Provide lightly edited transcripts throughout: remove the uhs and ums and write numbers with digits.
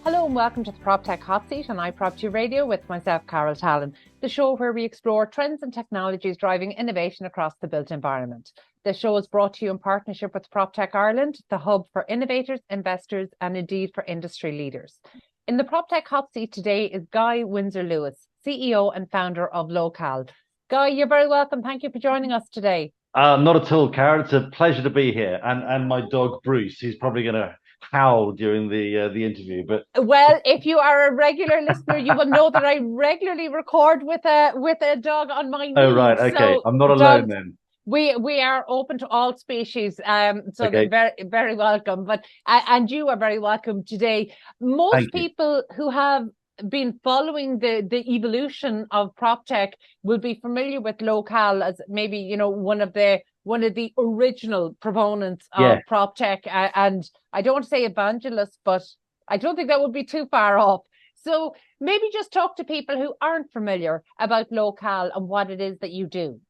Hello and welcome to the Proptech Hot Seat on iPropertyRadio with myself, Carol Tallon, the show where we explore trends and technologies driving innovation across the built environment. The show is brought to you in partnership with Proptech Ireland, the hub for innovators, investors, and indeed for industry leaders. In the Proptech Hot Seat today is Guy Windsor Lewis, CEO and founder of Locale. Guy, you're very welcome. Thank you for joining us today. Not at all, Carol. It's a pleasure to be here, and my dog Bruce, who's probably going to howl during the interview. But well, if you are a regular listener, you will know that I regularly record with a dog on my knee. Oh right, okay, so I'm not alone then. We are open to all species, so Okay. they're very welcome. But and you are very welcome today. Most people who have been following the evolution of PropTech will be familiar with Locale as maybe one of the original proponents of PropTech, and I don't want to say evangelist, but I don't think that would be too far off. So maybe just talk to people who aren't familiar about Locale and what it is that you do.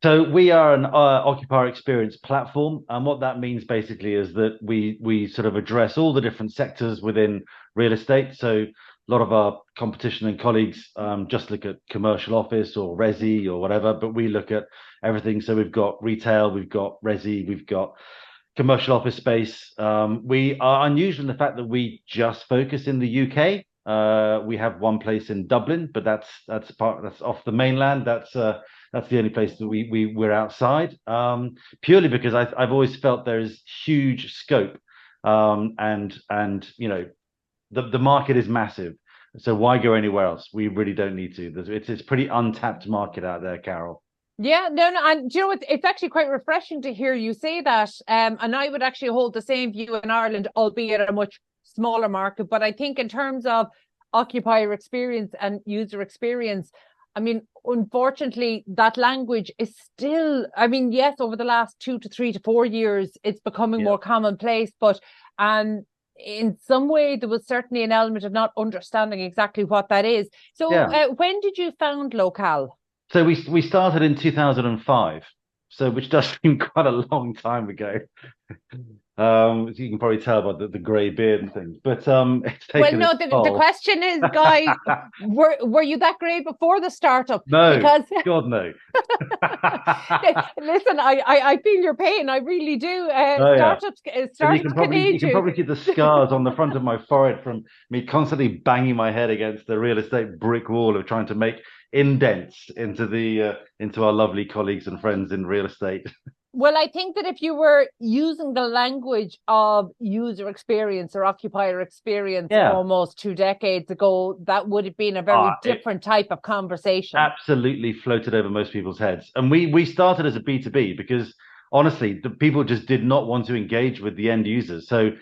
So we are an occupier experience platform, and what that means basically is that we sort of address all the different sectors within real estate. So a lot of our competition and colleagues just look at commercial office or resi or whatever, but we look at everything. So we've got retail, we've got resi, we've got commercial office space. We are unusual in the fact that we just focus in the UK. We have one place in Dublin, but that's off the mainland. That's the only place that we're outside, purely because I've always felt there is huge scope, and the market is massive. So why go anywhere else? We really don't need to. It's pretty untapped market out there, Carol. Yeah, no, and do you know it's actually quite refreshing to hear you say that. And I would actually hold the same view in Ireland, albeit a much smaller market. But I think in terms of occupier experience and user experience, I mean, unfortunately, that language is still, yes, over the last 2 to 3 to 4 years, it's becoming more commonplace, but in some way, there was certainly an element of not understanding exactly what that is. So when did you found Locale? So we started in 2005, so which does seem quite a long time ago. You can probably tell by the grey beard and things, but it's taken. Well, no, the question is, Guy, were you that grey before the startup? No, because God no. Listen, I feel your pain. I really do. Startups you can probably see the scars on the front of my forehead from me constantly banging my head against the real estate brick wall of trying to make indents into our lovely colleagues and friends in real estate. Well, I think that if you were using the language of user experience or occupier experience almost 2 decades ago, that would have been a very different type of conversation. Absolutely floated over most people's heads. And we started as a B2B because honestly, the people just did not want to engage with the end users. So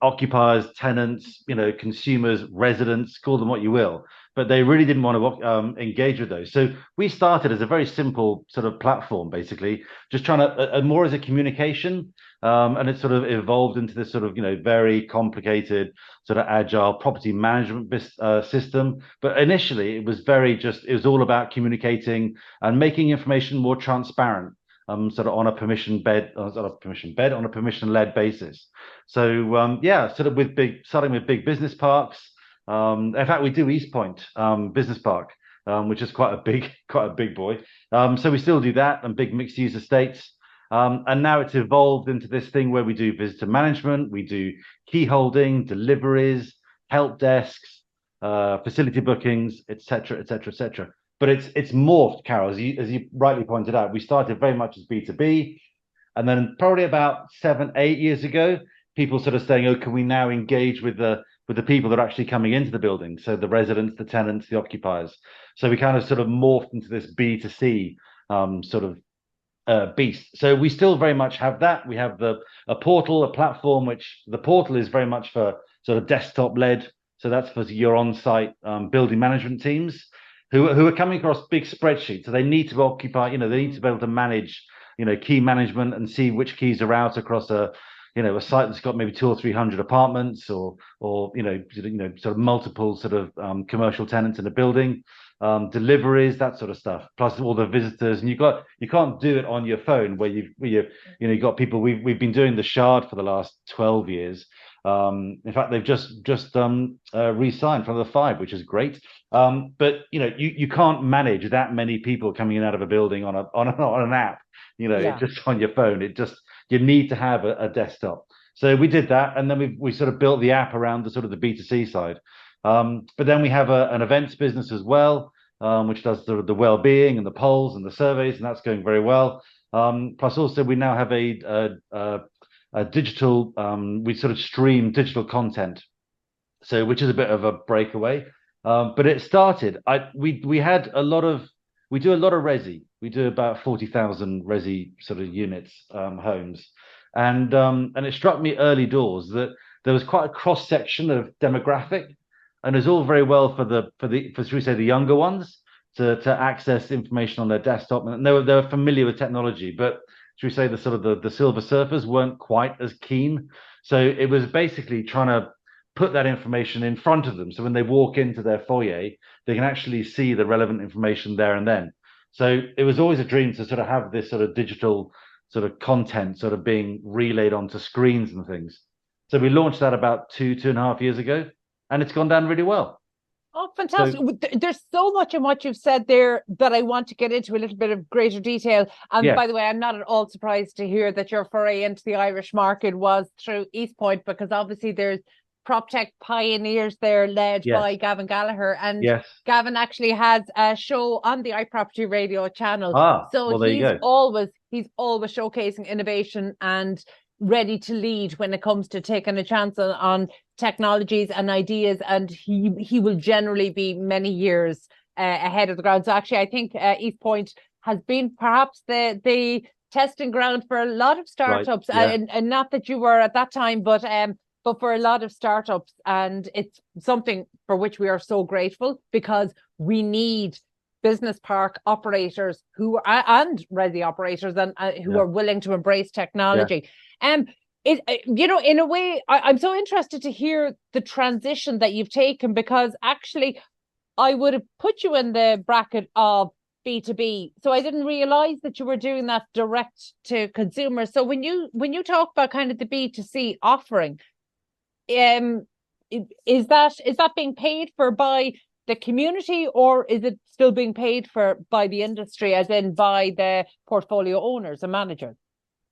occupiers, tenants, consumers, residents, call them what you will, but they really didn't want to engage with those. So we started as a very simple sort of platform, basically, just trying to more as a communication, and it sort of evolved into this sort of very complicated sort of agile property management system. But initially, it was all about communicating and making information more transparent. Sort of on a permission-led basis. So sort of starting with big business parks. In fact, we do East Point Business Park, which is quite a big boy. So we still do that, and big mixed-use estates. And now it's evolved into this thing where we do visitor management, we do key holding, deliveries, help desks, facility bookings, etc., etc., etc. But it's morphed, Carol, as you rightly pointed out. We started very much as B2B, and then probably about 7-8 years ago, people sort of saying, "Oh, can we now engage with the people that are actually coming into the building? So the residents, the tenants, the occupiers." So we kind of sort of morphed into this B2C sort of beast. So we still very much have that. We have a portal, a platform, which the portal is very much for sort of desktop led. So that's for your on-site building management teams who are coming across big spreadsheets. So they need to occupy, they need to be able to manage, key management and see which keys are out across a site that's got maybe 200 or 300 apartments or sort of multiple sort of commercial tenants in a building, deliveries, that sort of stuff, plus all the visitors. And you can't do it on your phone where you've got people. We've been doing the Shard for the last 12 years. In fact, they've just re-signed from the 5, which is great. But you can't manage that many people coming in and out of a building on an app. Yeah. Just on your phone. You need to have a desktop. So we did that, and then we sort of built the app around the sort of the B2C side. But then we have an events business as well, which does the well-being and the polls and the surveys, and that's going very well. Plus, also we now have a digital. We sort of stream digital content, so which is a bit of a breakaway. But it started. We had a lot of. We do a lot of resi. We do about 40,000 resi sort of units, homes, and it struck me early doors that there was quite a cross section of demographic, and it's all very well for should we say the younger ones to access information on their desktop, and they were familiar with technology, but should we say the sort of the silver surfers weren't quite as keen. So it was basically trying to put that information in front of them, so when they walk into their foyer, they can actually see the relevant information there and then. So it was always a dream to sort of have this sort of digital sort of content sort of being relayed onto screens and things. So we launched that about 2.5 years ago, and it's gone down really well. Oh, fantastic. There's so much in what you've said there that I want to get into a little bit of greater detail. And by the way, I'm not at all surprised to hear that your foray into the Irish market was through Eastpoint, because obviously there's Proptech pioneers there led by Gavin Gallagher. And Gavin actually has a show on the iPropertyRadio channel. So well, he's always showcasing innovation and ready to lead when it comes to taking a chance on technologies and ideas, and he will generally be many years ahead of the ground. So actually, I think Eastpoint has been perhaps the testing ground for a lot of startups, and not that you were at that time, but for a lot of startups, and it's something for which we are so grateful, because we need business park operators and resi operators and who are willing to embrace technology. In a way, I'm so interested to hear the transition that you've taken, because actually I would have put you in the bracket of B2B. So I didn't realize that you were doing that direct to consumers. So when you talk about kind of the B2C offering, is that being paid for by the community, or is it still being paid for by the industry, as in by the portfolio owners and managers?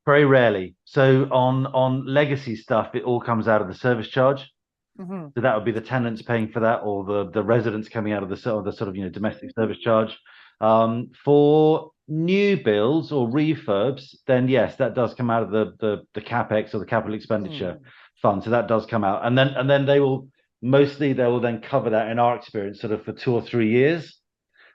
Very rarely. So on legacy stuff, it all comes out of the service charge. So that would be the tenants paying for that, or the residents coming out of the sort of domestic service charge. For new builds or refurbs, then yes, that does come out of the capex or the capital expenditure fund. So that does come out, and then they will then cover that, in our experience, sort of for 2 or 3 years.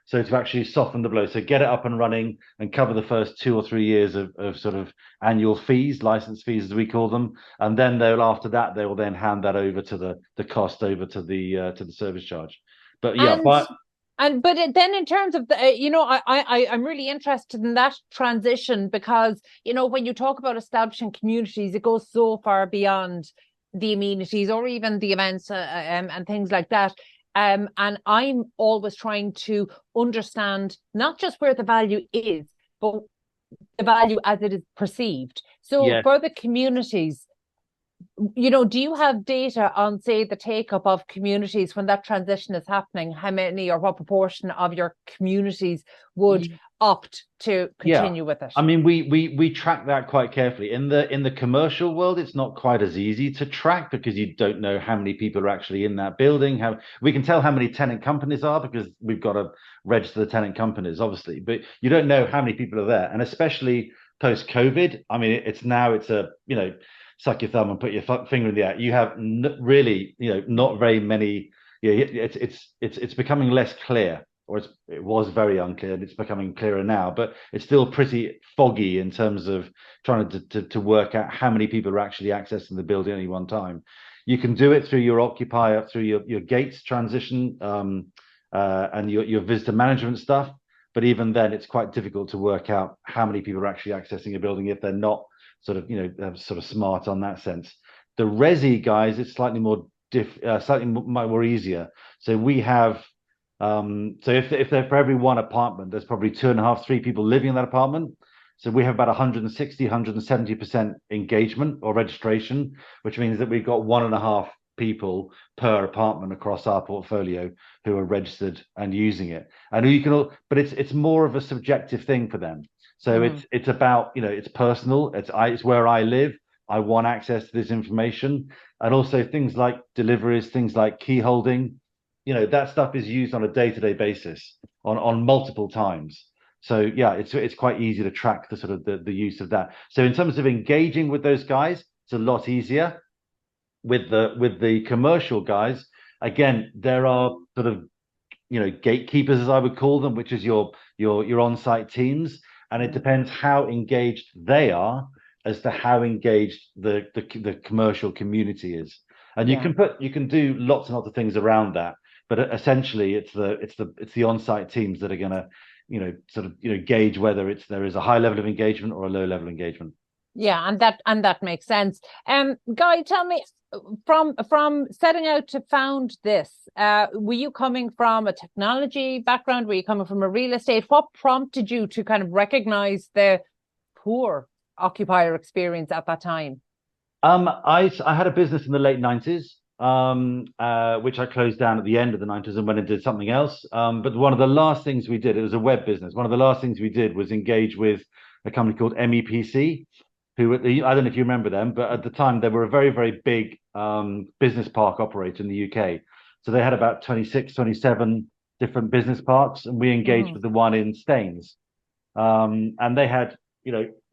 So to actually soften the blow, so get it up and running and cover the first 2 or 3 years of sort of annual fees, license fees as we call them, and then after that they will then hand that over to the cost over to the service charge. But then in terms of I'm really interested in that transition, because when you talk about establishing communities, it goes so far beyond the amenities or even the events and things like that. And I'm always trying to understand not just where the value is, but the value as it is perceived. So for the communities, do you have data on, say, the take-up of communities when that transition is happening? How many or what proportion of your communities would opt to continue with it? I mean, we track that quite carefully. In the commercial world, it's not quite as easy to track, because you don't know how many people are actually in that building. We can tell how many tenant companies are, because we've got to register the tenant companies, obviously, but you don't know how many people are there. And especially post-COVID, I mean, it's a suck your thumb and put your finger in the air. You have really, not very many. It's becoming less clear, or it was very unclear, and it's becoming clearer now. But it's still pretty foggy in terms of trying to work out how many people are actually accessing the building at any one time. You can do it through your occupier, through your gates transition, and your visitor management stuff. But even then, it's quite difficult to work out how many people are actually accessing a building if they're not sort of smart on that sense. The resi guys, it's slightly more easier. So we have if they're for every one apartment, there's probably 2.5, 3 people living in that apartment. So we have about 160, 170% engagement or registration, which means that we've got 1.5 people per apartment across our portfolio who are registered and using it. And you can all, but it's more of a subjective thing for them. So it's about, it's personal. It's where I live. I want access to this information. And also things like deliveries, things like key holding, that stuff is used on a day-to-day basis on multiple times. So yeah, it's quite easy to track the sort of the use of that. So in terms of engaging with those guys, it's a lot easier. With the commercial guys, again, there are sort of gatekeepers, as I would call them, which is your on-site teams, and it depends how engaged they are as to how engaged the commercial community is. And you can do lots and lots of things around that, but essentially it's the on-site teams that are going to gauge whether there is a high level of engagement or a low level engagement. Yeah, and that makes sense. Guy, tell me, from setting out to found this, were you coming from a technology background? Were you coming from a real estate? What prompted you to kind of recognize the poor occupier experience at that time? I had a business in the late 90s, which I closed down at the end of the 90s and went and did something else. But one of the last things we did, it was a web business. One of the last things we did was engage with a company called MEPC, who, I don't know if you remember them, but at the time they were a very, very big business park operator in the UK. So they had about 26, 27 different business parks, and we engaged with the one in Staines. And they had,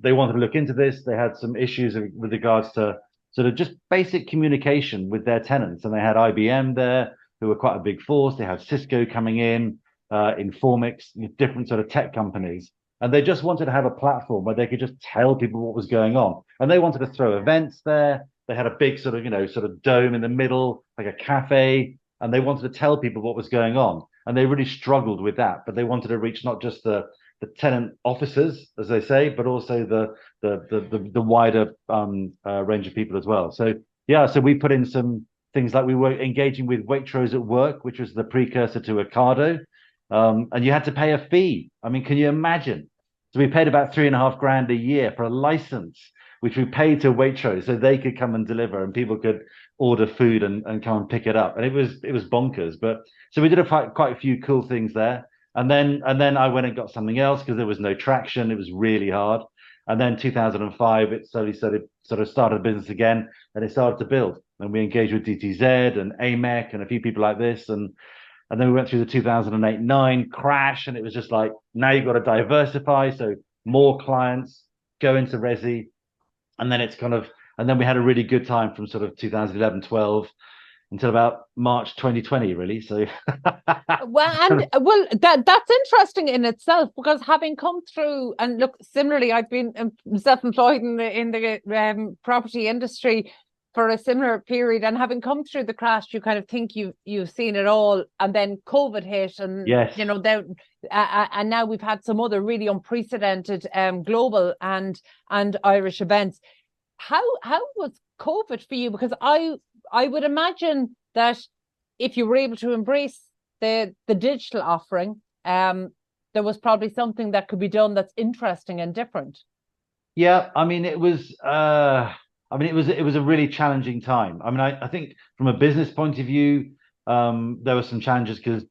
they wanted to look into this. They had some issues with regards to sort of just basic communication with their tenants. And they had IBM there, who were quite a big force. They had Cisco coming in, Informix, different sort of tech companies. And they just wanted to have a platform where they could just tell people what was going on. And they wanted to throw events there. They had a big sort of dome in the middle, like a cafe, and they wanted to tell people what was going on. And they really struggled with that, but they wanted to reach not just the tenant officers, as they say, but also the wider range of people as well. So yeah, so we put in some things like we were engaging with Waitrose at Work, which was the precursor to Ocado. And you had to pay a fee. I mean, can you imagine? So we paid about $3.5 grand a year for a license, which we paid to Waitrose so they could come and deliver and people could order food and come and pick it up. And it was bonkers. But so we did quite a few cool things there. And then I went and got something else because there was no traction. It was really hard. And then 2005, it slowly started a business again, and it started to build. And we engaged with DTZ and AMEC and a few people like this. And then we went through the 2008-9 crash, and it was just like, now you've got to diversify. So more clients, go into resi. And then and then we had a really good time from sort of 2011-12 until about March 2020, really. So well, that's interesting in itself, because having come through, and look, similarly, I've been self-employed in the property industry for a similar period, and having come through the crash, you kind of think you've seen it all, and then COVID hit, and yes. And now we've had some other really unprecedented global and Irish events. How was COVID for you? Because I would imagine that if you were able to embrace the digital offering, there was probably something that could be done that's interesting and different. Yeah, I mean, it was a really challenging time. I mean, I think from a business point of view, there were some challenges because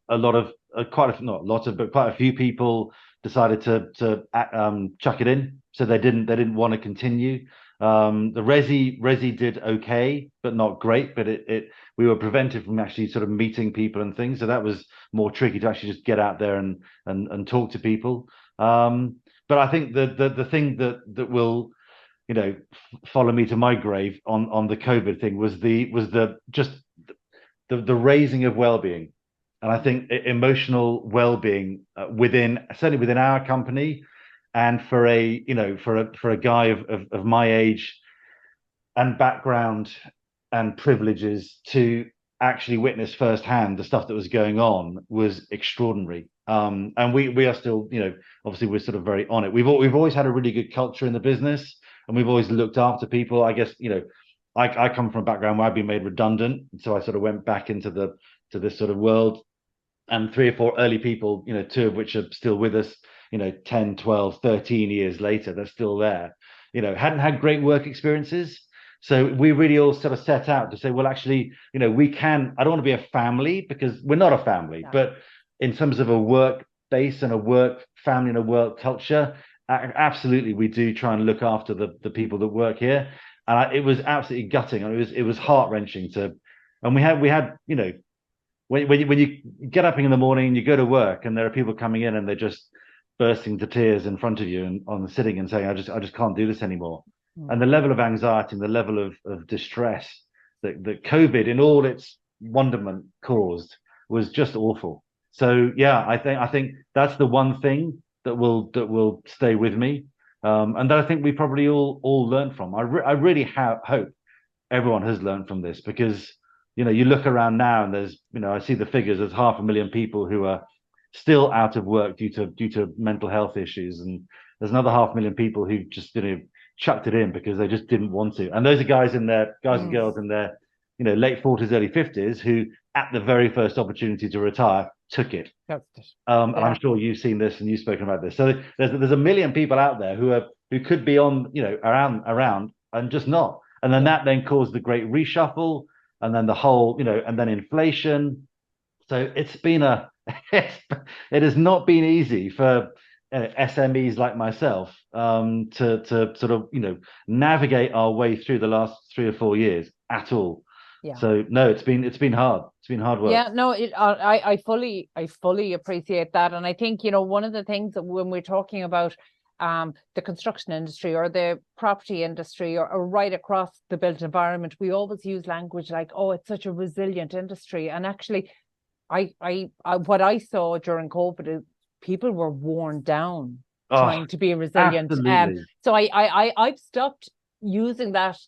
quite a few people decided to chuck it in, so they didn't want to continue. The resi did okay, but not great. But we were prevented from actually sort of meeting people and things, so that was more tricky to actually just get out there and talk to people. But I think the thing that will follow me to my grave on the COVID thing was the raising of well-being, and I think emotional well-being certainly within our company. And for a guy of my age and background and privileges to actually witness firsthand the stuff that was going on was extraordinary. And we are still, obviously we're sort of very on it. We've always had a really good culture in the business, and we've always looked after people. I guess, I come from a background where I've been made redundant, so I sort of went back into this sort of world. And 3 or 4 early people, 2 of which are still with us, 10, 12, 13 years later, they're still there, hadn't had great work experiences. So we really all sort of set out to say, well, actually, we can, I don't want to be a family because we're not a family, but in terms of a work base and a work family and a work culture, absolutely, we do try and look after the people that work here. And it was absolutely gutting. It was heart-wrenching and we had, when you get up in the morning and you go to work and there are people coming in and they're just bursting into tears in front of you and on sitting and saying, I just can't do this anymore. And the level of anxiety and the level of distress that COVID in all its wonderment caused was just awful. So yeah, I think that's the one thing that will stay with me, and that I think we probably all learned from. I really hope everyone has learned from this, because you look around now and there's I see the figures. There's 500,000 people who are still out of work due to mental health issues, and there's another 500,000 people who just chucked it in because they just didn't want to. And those are guys and girls in their late 40s, early 50s who at the very first opportunity to retire took it. And I'm sure you've seen this and you've spoken about this. So there's a million people out there who could be on around and just not. And then that then caused the great reshuffle, and then the whole and then inflation. So it's been it has not been easy for SMEs like myself to sort of navigate our way through the last 3 or 4 years at all. So no, it's been hard. It's been hard work. I fully appreciate that. And I think one of the things that when we're talking about the construction industry or the property industry or right across the built environment, we always use language like, oh, it's such a resilient industry. And actually I what I saw during COVID is people were worn down trying to be resilient. So I've stopped using that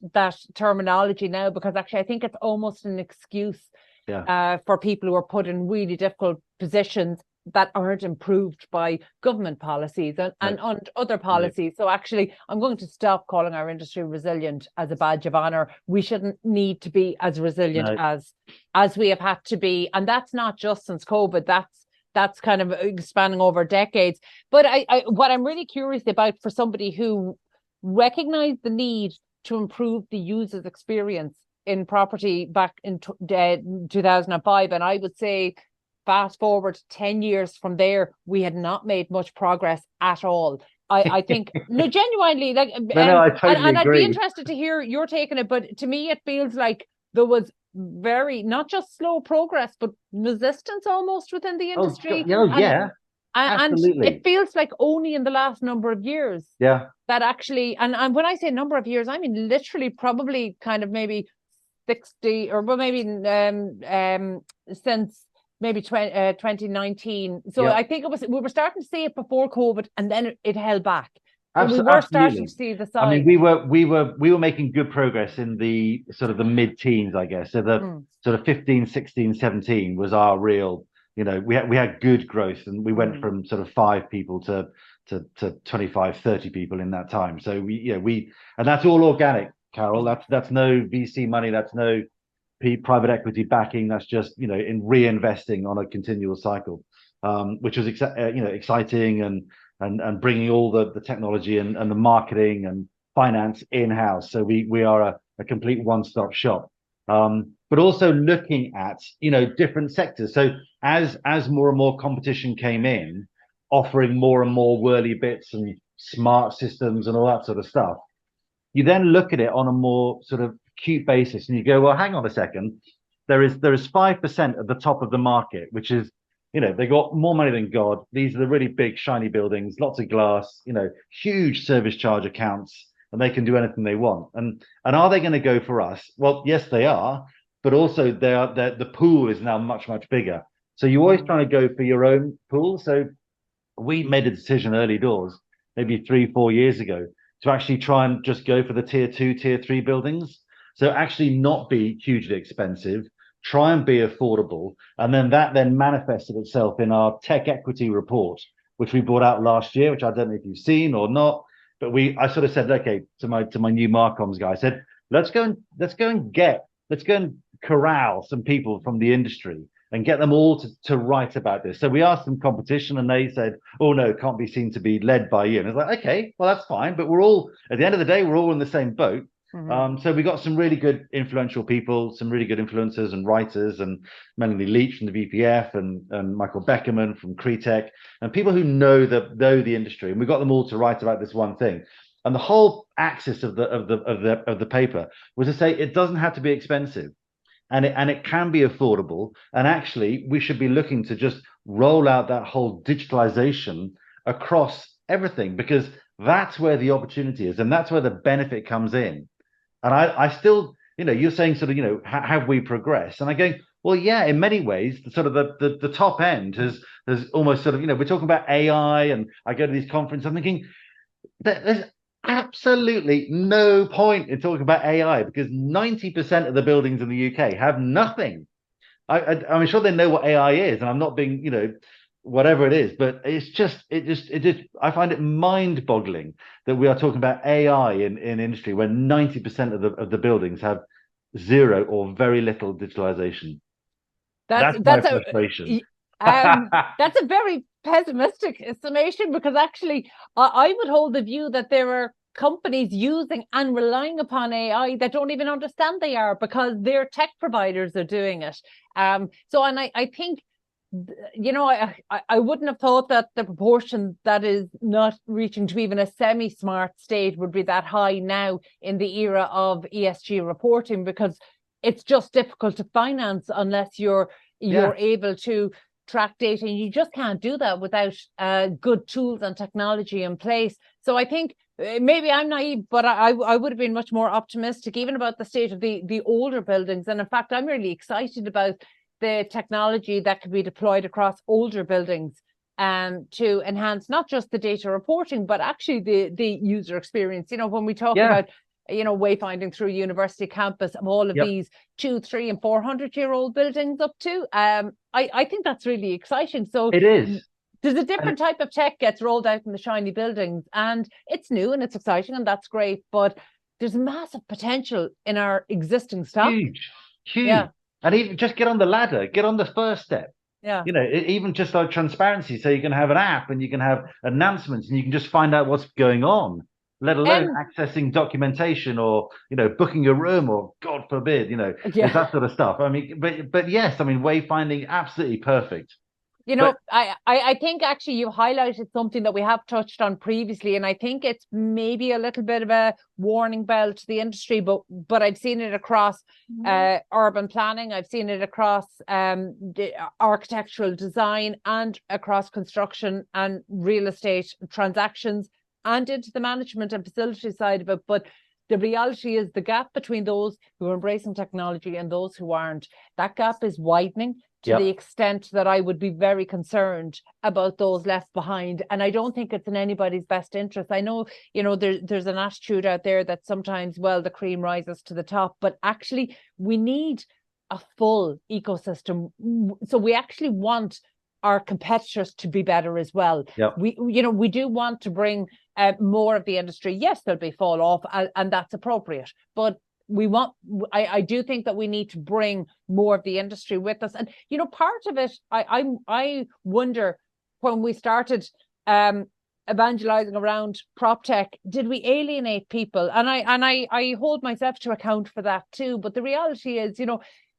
terminology now, because actually I think it's almost an excuse for people who are put in really difficult positions that aren't improved by government policies and other policies. So actually I'm going to stop calling our industry resilient as a badge of honor. We shouldn't need to be as resilient as we have had to be. And that's not just since COVID, that's kind of spanning over decades. But I what I'm really curious about, for somebody who recognized the need to improve the user's experience in property back in 2005, and I would say fast forward 10 years from there, we had not made much progress at all. I think no, genuinely, like I totally and I'd agree. be interested to hear your take on it. But to me, it feels like there was not just slow progress, but resistance almost within the industry. And it feels like only in the last number of years that actually, and when I say number of years, I mean literally probably kind of maybe 60 or maybe since maybe 2019. So I think we were starting to see it before COVID, and then it held back. We were starting to see the signs. I mean, we were making good progress in the sort of the mid-teens, I guess. So the sort of 15, 16, 17 was our real, we had good growth, and we went from sort of 5 people to 25, 30 people in that time. So and that's all organic, Carol. That's no VC money. That's no private equity backing. That's just, in reinvesting on a continual cycle, which was, exciting and bringing all the technology and the marketing and finance in-house. So we are a complete one-stop shop, but also looking at, different sectors. So as more and more competition came in, offering more and more whirly bits and smart systems and all that sort of stuff, you then look at it on a more sort of acute basis and you go, well, hang on a second, there is 5% at the top of the market, which is, they got more money than God. These are the really big, shiny buildings, lots of glass, huge service charge accounts, and they can do anything they want. And are they going to go for us? Well, yes, they are, but also the pool is now much, much bigger. So you're always trying to go for your own pool. So we made a decision early doors, maybe 3-4 years ago, to actually try and just go for the tier 2, tier 3 buildings. So actually not be hugely expensive, try and be affordable. And then that manifested itself in our tech equity report, which we brought out last year, which I don't know if you've seen or not, but I sort of said, okay, to my new Marcoms guy, I said, let's go and corral some people from the industry and get them all to write about this. So we asked them competition, and they said, oh no, it can't be seen to be led by you. And it's like, okay, well, that's fine, but we're all, at the end of the day, we're all in the same boat. So we got some really good influential people, some really good influencers and writers, and Melanie Leach from the VPF, and Michael Beckerman from Cretech, and people who know the industry. And we got them all to write about this one thing. And the whole axis of the paper was to say it doesn't have to be expensive, and it can be affordable. And actually, we should be looking to just roll out that whole digitalization across everything, because that's where the opportunity is, and that's where the benefit comes in. And I still, you're saying sort of, have we progressed? And I'm going, well, yeah, in many ways, the top end has almost sort of, we're talking about AI, and I go to these conferences, I'm thinking there's absolutely no point in talking about AI, because 90% of the buildings in the UK have nothing. I'm sure they know what AI is, and I'm not being, whatever it is, but it just I find it mind-boggling that we are talking about AI in industry when 90% of the buildings have zero or very little digitalization. That's my frustration. That's a very pessimistic summation, because actually I would hold the view that there are companies using and relying upon AI that don't even understand they are, because their tech providers are doing it. And I think, I wouldn't have thought that the proportion that is not reaching to even a semi-smart state would be that high now in the era of ESG reporting, because it's just difficult to finance unless you're able to track data, and you just can't do that without good tools and technology in place. So I think maybe I'm naive, but I would have been much more optimistic even about the state of the older buildings. And in fact, I'm really excited about the technology that can be deployed across older buildings to enhance not just the data reporting, but actually the user experience. When we talk about wayfinding through university campus of all of these 200, 300 and 400-year-old buildings up to, I think that's really exciting. So it is. There's a different type of tech gets rolled out in the shiny buildings, and it's new and it's exciting, and that's great. But there's massive potential in our existing stuff. Huge. Yeah. And even just get on the ladder, get on the first step. Yeah. Even just like transparency. So you can have an app, and you can have announcements, and you can just find out what's going on, let alone accessing documentation, or, booking a room, or God forbid, there's that sort of stuff. I mean, but yes, wayfinding, absolutely perfect. I think actually you highlighted something that we have touched on previously, and I think it's maybe a little bit of a warning bell to the industry, but I've seen it across urban planning, I've seen it across the architectural design, and across construction and real estate transactions, and into the management and facility side of it. But the reality is the gap between those who are embracing technology and those who aren't, that gap is widening to the extent that I would be very concerned about those left behind. And I don't think it's in anybody's best interest. I know, there's an attitude out there that sometimes, well, the cream rises to the top, but actually we need a full ecosystem. So we actually want our competitors to be better as well. We do want to bring more of the industry. Yes, there'll be fall off, and that's appropriate, but I do think that we need to bring more of the industry with us. And part of it, I wonder, when we started evangelizing around PropTech, did we alienate people? And I hold myself to account for that too. But the reality is,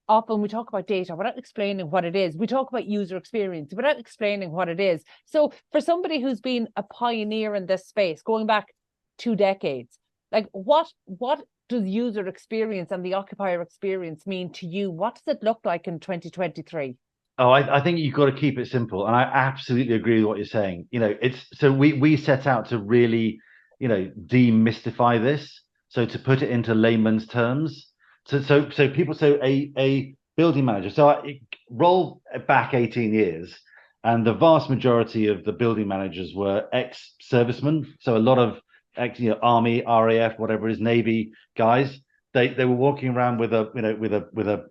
often we talk about data without explaining what it is. We talk about user experience without explaining what it is. So for somebody who's been a pioneer in this space, going back 2 decades, like what does user experience and the occupier experience mean to you? What does it look like in 2023? Oh, I think you've got to keep it simple. And I absolutely agree with what you're saying. So we set out to really, demystify this. So to put it into layman's terms. So people, a building manager. So I roll back 18 years, and the vast majority of the building managers were ex-servicemen. So a lot of Army, RAF, whatever it is, Navy guys. they were walking around with a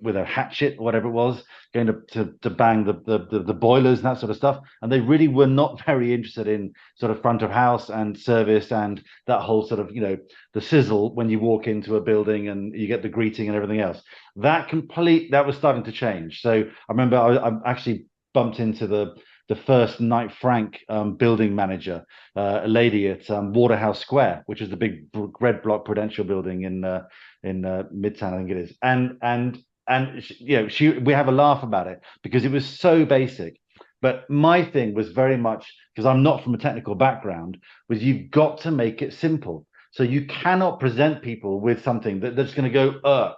with a hatchet or whatever it was, going to bang the boilers and that sort of stuff, and they really were not very interested in sort of front of house and service and that whole sort of the sizzle when you walk into a building and you get the greeting and everything else. That was starting to change. So I remember I actually bumped into the first Knight Frank building manager, a lady at Waterhouse Square, which is the big red block Prudential building in Midtown, I think it is. And we have a laugh about it because it was so basic. But my thing was very much, because I'm not from a technical background, was you've got to make it simple. So you cannot present people with something that's going to go,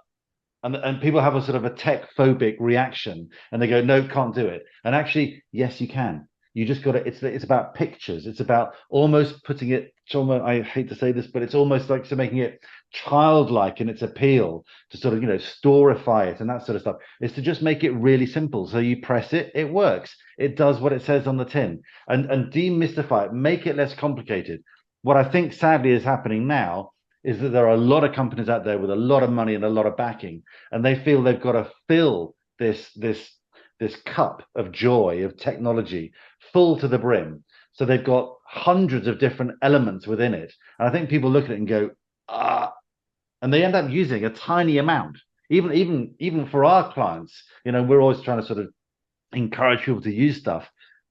and people have a sort of a tech phobic reaction and they go, no, can't do it. And actually, yes, you can. You just got to, it's about pictures. It's about almost putting it, I hate to say this, but it's almost like making it childlike in its appeal, to sort of, storify it and that sort of stuff. Is to just make it really simple. So you press it, it works. It does what it says on the tin, and demystify it, make it less complicated. What I think sadly is happening now is that there are a lot of companies out there with a lot of money and a lot of backing, and they feel they've got to fill this cup of joy of technology full to the brim. So they've got hundreds of different elements within it. And I think people look at it and go, and they end up using a tiny amount. Even for our clients, we're always trying to sort of encourage people to use stuff,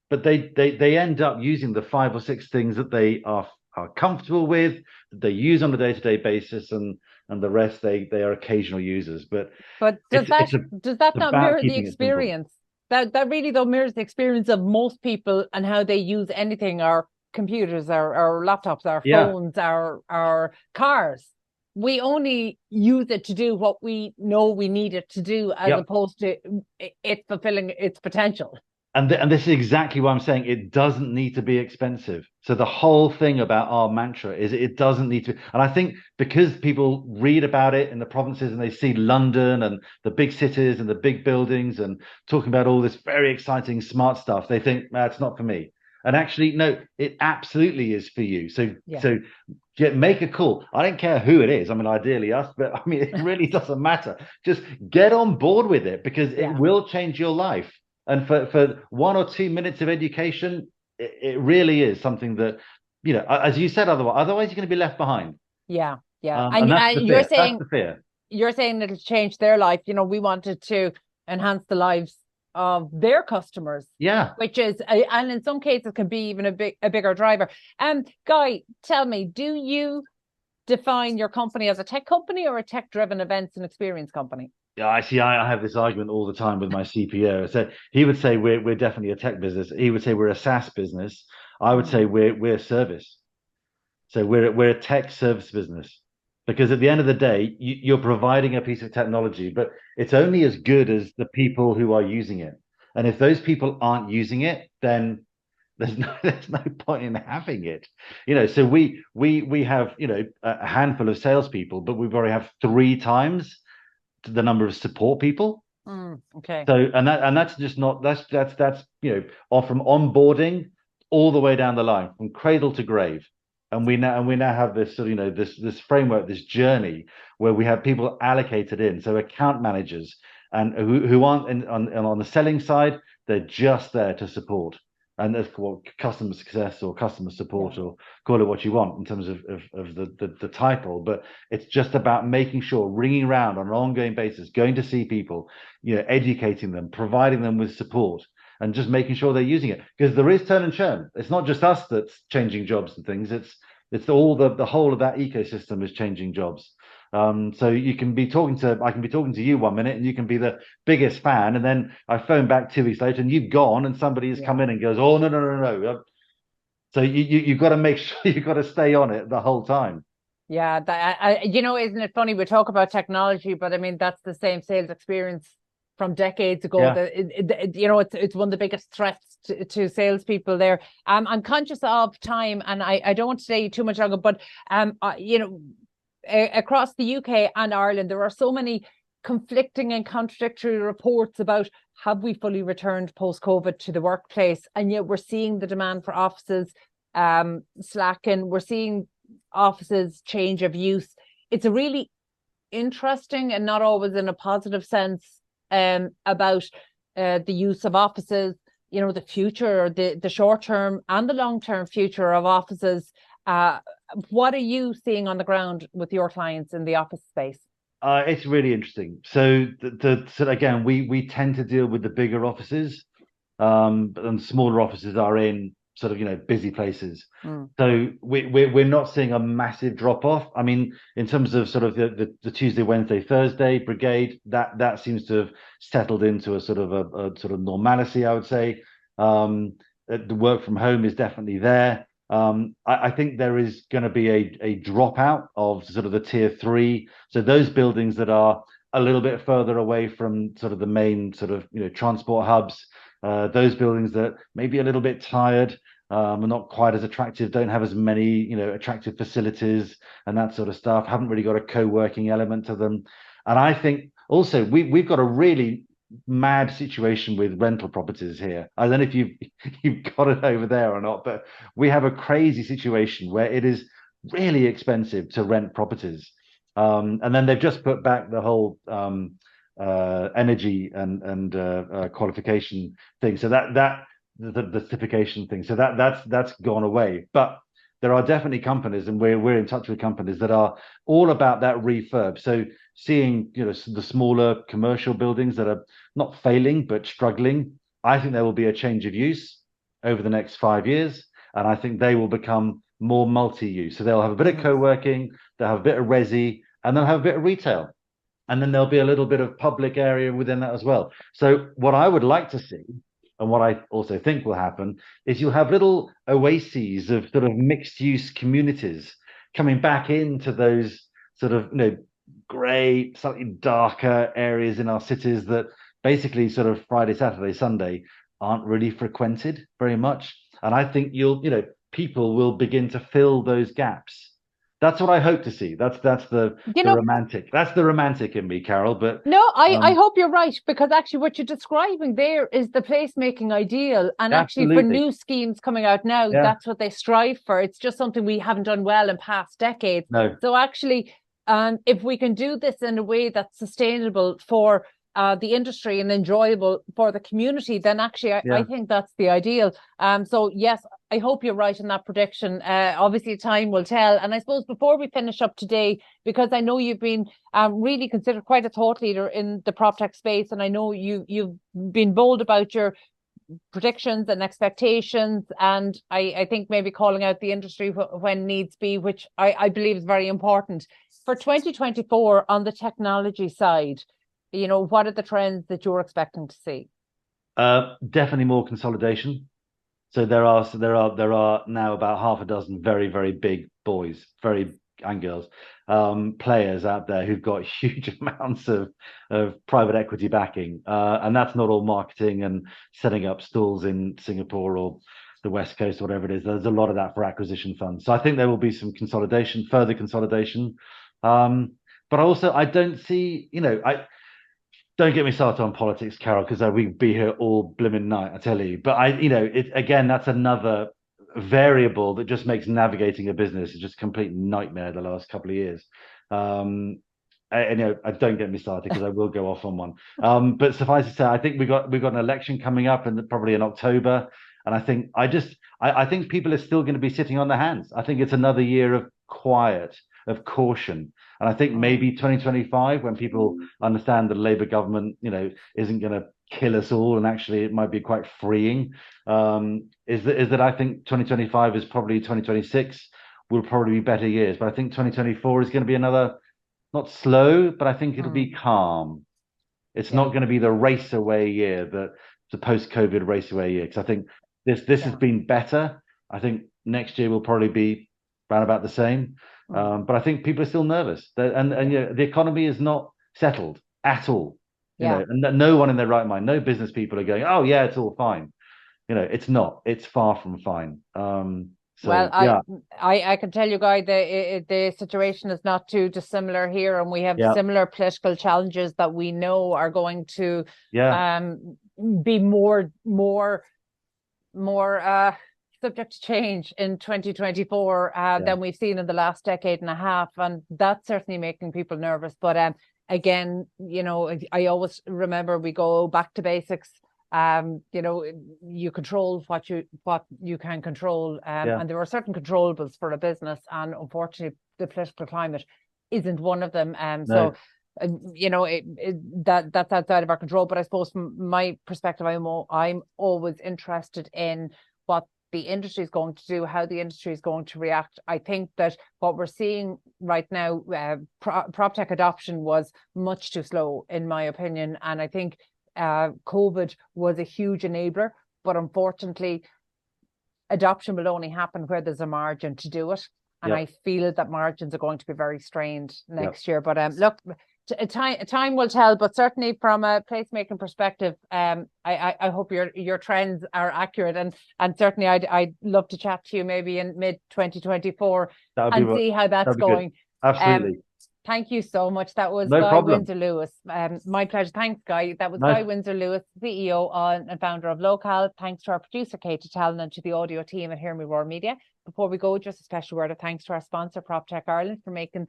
but they end up using the 5 or 6 things that they are comfortable with, that they use on a day-to-day basis, and the rest they are occasional users. But does that not mirror the experience? That really though mirrors the experience of most people and how they use anything, our computers, our laptops, our phones, our cars. We only use it to do what we know we need it to do, as opposed to it fulfilling its potential. And this is exactly what I'm saying. It doesn't need to be expensive. So the whole thing about our mantra is it doesn't need to. And I think because people read about it in the provinces and they see London and the big cities and the big buildings and talking about all this very exciting smart stuff, they think, it's not for me. And actually, no, it absolutely is for you. So make a call. I don't care who it is. I mean, ideally us, but I mean, it really doesn't matter. Just get on board with it, because it will change your life. And for 1 or 2 minutes of education, it really is something that, as you said, otherwise you're going to be left behind. Yeah. And you're saying it'll change their life. We wanted to enhance the lives of their customers. Yeah. Which is, and in some cases can be even a bigger driver. Guy, tell me, do you define your company as a tech company or a tech-driven events and experience company? Yeah, I have this argument all the time with my CPO. So he would say we're definitely a tech business. He would say we're a SaaS business. I would say we're service. So we're a tech service business, because at the end of the day, you're providing a piece of technology, but it's only as good as the people who are using it. And if those people aren't using it, then there's no point in having it. So we have a handful of salespeople, but we already have 3 times the number of support people. Okay. So that's just not that's off from onboarding all the way down the line, from cradle to grave. And we now have this sort of this framework, this journey where we have people allocated in. So account managers and who aren't on the selling side, they're just there to support. And that's called customer success or customer support, or call it what you want in terms of the title. But it's just about making sure, ringing around on an ongoing basis, going to see people, educating them, providing them with support, and just making sure they're using it. Because there is turn and churn. It's not just us that's changing jobs and things. It's all the whole of that ecosystem is changing jobs. So I can be talking to you 1 minute and you can be the biggest fan, and then I phone back 2 weeks later and you've gone and somebody has come in and goes, oh no. So you've got to make sure you've got to stay on it the whole time. Yeah, isn't it funny, we talk about technology, but I mean that's the same sales experience from decades ago. It's one of the biggest threats to salespeople there. I'm conscious of time, and I don't want to stay too much longer, but across the UK and Ireland, there are so many conflicting and contradictory reports about have we fully returned post-COVID to the workplace, and yet we're seeing the demand for offices slacken. We're seeing offices change of use. It's a really interesting and not always in a positive sense about the use of offices, the future, or the short-term and the long-term future of offices. What are you seeing on the ground with your clients in the office space? It's really interesting. So again, we tend to deal with the bigger offices, and smaller offices are in sort of busy places. So we're not seeing a massive drop off. I mean, in terms of sort of the Tuesday, Wednesday, Thursday brigade, that seems to have settled into a sort of normality, I would say. The work from home is definitely there. I think there is going to be a dropout of sort of the tier 3. So those buildings that are a little bit further away from sort of the main sort of transport hubs, those buildings that may be a little bit tired, are not quite as attractive, don't have as many attractive facilities and that sort of stuff, haven't really got a co-working element to them. And I think also we've got a really mad situation with rental properties here. I don't know if you've got it over there or not, but we have a crazy situation where it is really expensive to rent properties. And then they've just put back the whole energy and qualification thing. So the certification thing. So that's gone away. But there are definitely companies, and we're in touch with companies that are all about that refurb. So seeing the smaller commercial buildings that are not failing but struggling, I think there will be a change of use over the next 5 years, and I think they will become more multi-use. So they'll have a bit of co-working, they'll have a bit of resi, and they'll have a bit of retail, and then there'll be a little bit of public area within that as well. So what I would like to see, and what I also think will happen, is you'll have little oases of sort of mixed use communities coming back into those sort of grey, slightly darker areas in our cities that basically sort of Friday, Saturday, Sunday aren't really frequented very much. And I think people will begin to fill those gaps. That's what I hope to see. That's the romantic. That's the romantic in me, Carol. But no, I hope you're right, because actually what you're describing there is the placemaking ideal. And actually for new schemes coming out now, that's what they strive for. It's just something we haven't done well in past decades. No. So actually, if we can do this in a way that's sustainable for the industry and enjoyable for the community, then actually I think that's the ideal. So yes, I hope you're right in that prediction. Obviously time will tell. And I suppose before we finish up today, because I know you've been really considered quite a thought leader in the PropTech space, and I know you've been bold about your predictions and expectations, and I think maybe calling out the industry when needs be, which I believe is very important. For 2024 on the technology side, what are the trends that you're expecting to see? Definitely more consolidation. So there are now about half a dozen very, very big boys, and girls, players out there who've got huge amounts of private equity backing, and that's not all marketing and setting up stalls in Singapore or the West Coast, whatever it is. There's a lot of that for acquisition funds. So I think there will be some consolidation, further consolidation. But also, I don't see, don't get me started on politics, Carol, because we'd be here all blimmin' night, I tell you. But again, that's another variable that just makes navigating a business just a complete nightmare the last couple of years. I don't get me started because I will go off on one. But suffice to say, I think we got an election coming up, and probably in October. And I think people are still going to be sitting on their hands. I think it's another year of quiet, of caution. And I think maybe 2025, when people understand the Labour government, isn't going to kill us all, and actually it might be quite freeing, is that I think 2025 is probably 2026 will probably be better years. But I think 2024 is going to be another, not slow, but I think it'll be calm. It's not going to be the race away year, the post-COVID race away year, because I think this has been better. I think next year will probably be around about the same. But I think people are still nervous, and the economy is not settled at all. And no one in their right mind, no business people are going, oh yeah, it's all fine. It's not. It's far from fine. I can tell you, Guy, the situation is not too dissimilar here, and we have similar political challenges that we know are going to be more subject to change in 2024 than we've seen in the last decade and a half, and that's certainly making people nervous. But again, you know, I always remember we go back to basics. You know, you control what you can control, and there are certain controllables for a business, and unfortunately, the political climate isn't one of them. So, you know, that's outside of our control. But I suppose from my perspective, I'm always interested in what the industry is going to do, how the industry is going to react. I think that what we're seeing right now, PropTech adoption was much too slow, in my opinion, and I think COVID was a huge enabler, but unfortunately adoption will only happen where there's a margin to do it, and I feel that margins are going to be very strained next year. But look, time will tell, but certainly from a placemaking perspective, I hope your trends are accurate, and certainly I'd love to chat to you maybe in mid 2024 and see how that's going. Good. Absolutely. Thank you so much. That was No Guy problem. Windsor Lewis. My pleasure. Thanks, Guy. That was Guy Windsor Lewis, CEO and founder of Locale. Thanks to our producer, Carol Tallon, and to the audio team at Hear Me Roar Media. Before we go, just a special word of thanks to our sponsor, Proptech Ireland, for making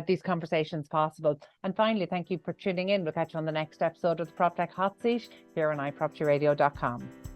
these conversations possible. And finally, thank you for tuning in. We'll catch you on the next episode of the Proptech Hot Seat here on iPropertyRadio.com.